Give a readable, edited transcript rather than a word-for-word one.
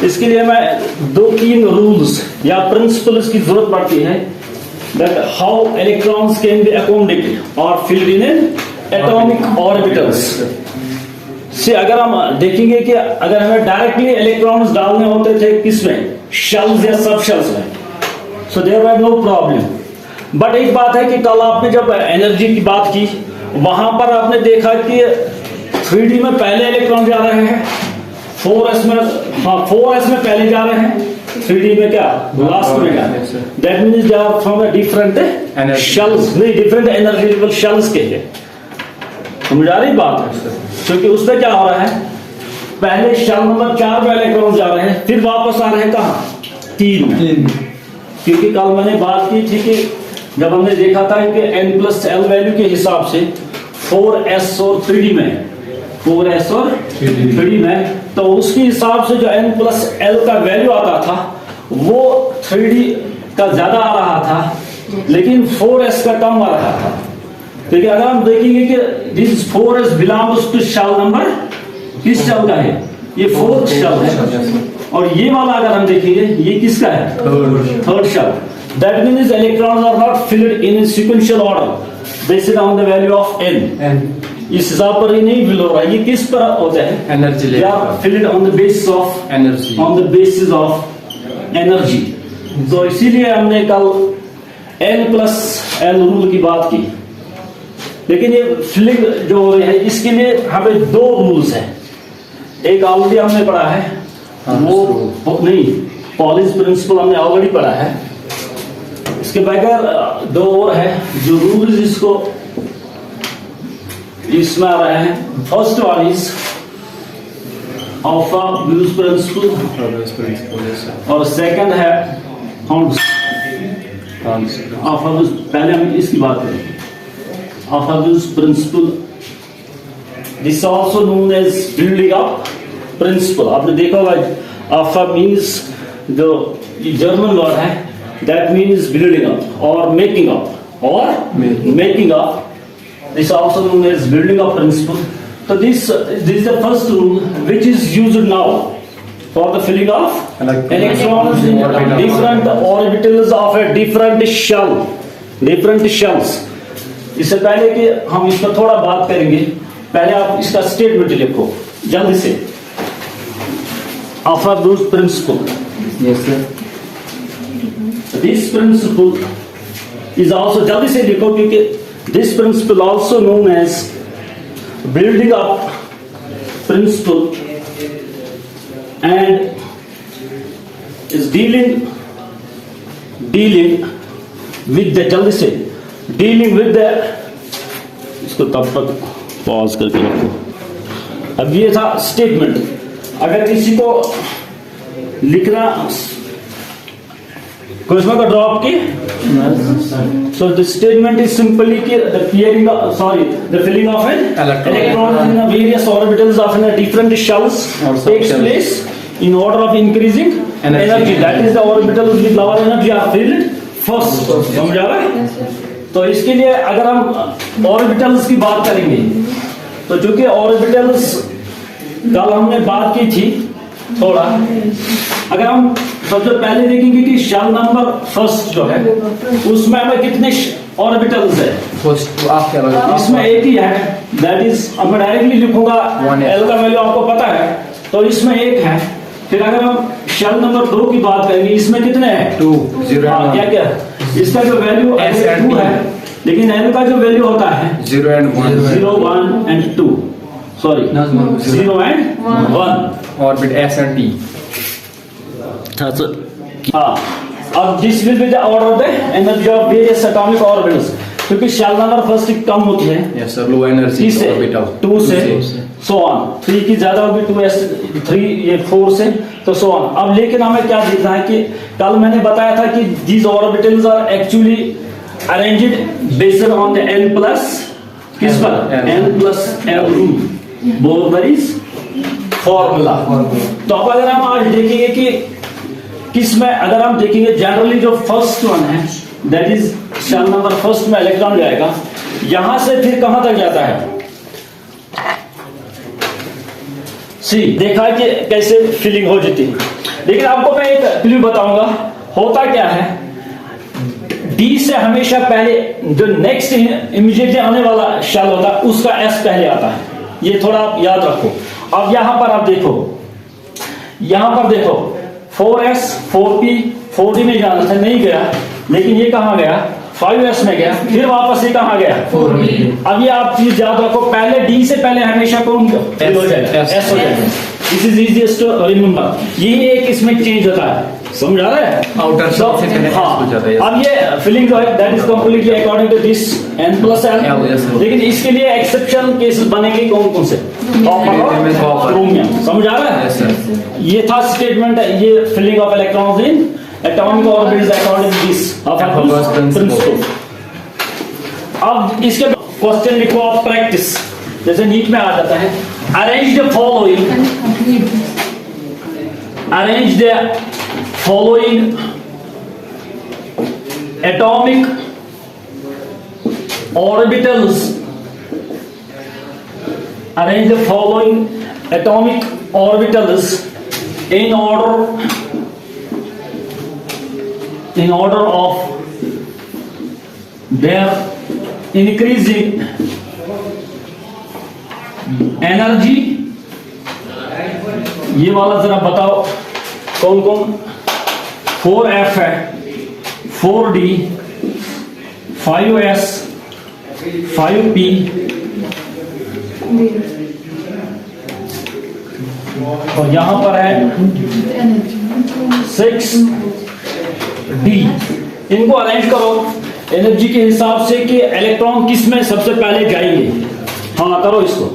इसके लिए हमें 2-3 रूल्स या प्रिंसिपल्स की जरूरत पड़ती है, that how electrons can be accommodated और फिल्ड इन एटॉमिक ऑर्बिटल्स से। अगर हम देखेंगे कि अगर हमें डायरेक्टली इलेक्ट्रॉन्स डालने होते थे किसमें, शेल्स या सब शेल्स में, so there were no problem. But एक बात है कि कल आपने जब एनर्जी की बात की, वहां पर आपने देखा कि 3D में पहले इलेक्ट्रॉन जा रहे हैं, 4s में, हाँ 4s में पहले जा रहे हैं, 3D में क्या लास्ट में जा रहे हैं। That means they are from a different shells, नहीं डिफरेंट एनर्जी लेवल शेल्स के हैं। समझ आ रही बात है? क्योंकि उसमें क्या हो रहा है, पहले शेल नंबर 4 में इलेक्ट्रॉन जा रहे हैं, फिर वापस आ रहे हैं कहाँ, 3 में। क्योंकि कल मैंने बात की थी कि जब हमने देखा था कि n+l वैल्यू के हिसाब से 4s और 3D में, 4s और 3D में, तो उसके हिसाब से जो n+l का वैल्यू आता था वो 3D का ज्यादा आ रहा था, लेकिन 4s का कम आ रहा था। क्योंकि अगर हम देखेंगे कि this 4s belongs to shell number, किस शेल का है, ये 4th शेल है, और ये वाला अगर हम देखेंगे ये किसका है, 3rd shell. That means electrons are not filled in sequential order based on the value of n। इस हिसाब पर ही नहीं फिल हो रहा है, ये किस पर होता है, energy level, field on the basis of energy, on the basis of energy. तो इसीलिए हमने कल n+l रूल की बात की। लेकिन ये फिलिंग जो हो रही है इसके लिए हमें 2 रूल्स हैं। एक ऑलरेडी हमने पढ़ा है, वो नहीं, पॉलिश प्रिंसिपल हमने ऑलरेडी पढ़ा है। इसके बगैर 2 और है जो रूल्स इसको इसमें आ रहे हैं। First one is Aufbau principle, और सेकंड है ऑफ-ब्यूज। पहले हम इसकी बात करेंगे, Aufbau principle, this also known as building up principle. आपने देखा होगा ऑफ मीन्स जो जर्मन वर्ड है, दैट मीन्स बिल्डिंग अप और मेकिंग अप, और making up, this also known as building up principle. So this is the first rule which is used now for the filling of electrons in different orbitals of a different shell, different shells. इससे पहले कि हम इस पर थोड़ा बात करेंगे, पहले आप इसका स्टेटमेंट लिखो जल्दी से। Aufbau principle, yes sir, this principle is also, जल्दी से लिखो, क्योंकि this principle also known as building up principle and is dealing with the, जल्दी से, dealing with the, इसको तब तक पॉज करके रखो। अब ये था स्टेटमेंट। अगर किसी को लिखना कोई इसमें ड्रॉप की, so the statement is simply the filling of an electron in various orbitals of a different shells takes place in order of increasing energy. That is the orbitals with lower energy are filled first. समझ आ रहा है? तो इसके लिए अगर हम orbitals की बात करेंगे, तो चूंकि ऑर्बिटल्स कल हमने बात की थी थोड़ा, अगर हम सबसे पहले देखेंगे कि शेल नंबर फर्स्ट जो है उसमें हमें कितने ऑर्बिटल्स है, इसमें एक ही है, दैट इज, अब मैं डायरेक्टली लिखूंगा, एल का वैल्यू आपको पता है, तो इसमें एक है। फिर अगर हम शेल नंबर 2 की बात करेंगे, इसमें कितने हैं, 2, 0, क्या क्या, इसका जो वैल्यू 2 है, लेकिन एल का जो वैल्यू होता है 0 1 and 2, sorry 0 and 1, orbit S and T। हाँ, अब this will be the order of the energy of various atomic orbitals, क्योंकि शेल नंबर फर्स्ट कम होती है, yes sir, low energy orbital 2 से सो ऑन, 3 की ज्यादा होगी, 2s 3, ये 4 से, तो सो ऑन। अब लेकिन हमें क्या देखना है कि कल मैंने बताया था कि these orbitals are actually arranged based on the n plus, किस पर, n+l रूल, बोरबरीज फॉर्मूला। तो अब अगर हम आज देखेंगे कि किसमें, अगर हम देखेंगे जनरली जो फर्स्ट वन है, that is shell number first में इलेक्ट्रॉन जाएगा, यहां से फिर कहां तक जाता है, सी देखा कि कैसे फीलिंग हो जाती है। लेकिन आपको मैं एक क्लू बताऊंगा, होता क्या है, डी से हमेशा पहले जो नेक्स्ट इमीडिएटली आने वाला शेल होता है उसका एस पहले आता है, ये थोड़ा आप याद रखो। अब यहां पर आप देखो, यहां पर देखो 4s 4p 4d में जाना था, नहीं गया, लेकिन ये कहां गया, 5s में गया, फिर वापस ये कहां गया, 4d। अब ये आप चीज याद रखो, पहले डी से पहले हमेशा कौन हो जाएगा, एस हो जाएगा। This is easiest to remember. यही एक इसमें चेंज होता है, समझ आ रहा है, आउटर से पहले हाँ। हो जाता है। अब ये फिलिंग जो है that is completely according to this n plus l, लेकिन इसके लिए एक्सेप्शन केसेस बनेंगे कौन कौन से, कॉपर और क्रोमियम, समझ आ रहा है। ये था स्टेटमेंट, ये filling of electrons in atomic orbitals according to this principle. अब इसके क्वेश्चन लिखो आप प्रैक्टिस, जैसे नीट में आ जाता है, arrange the following atomic orbitals, arrange the following atomic orbitals in order of their increasing energy। ये वाला जरा बताओ कौन कौन, 4f है, 4d, 5s, 5p, और यहां पर है 6d। इनको अरेंज करो एनर्जी के हिसाब से कि इलेक्ट्रॉन किस में सबसे पहले जाएंगे। हाँ करो इसको।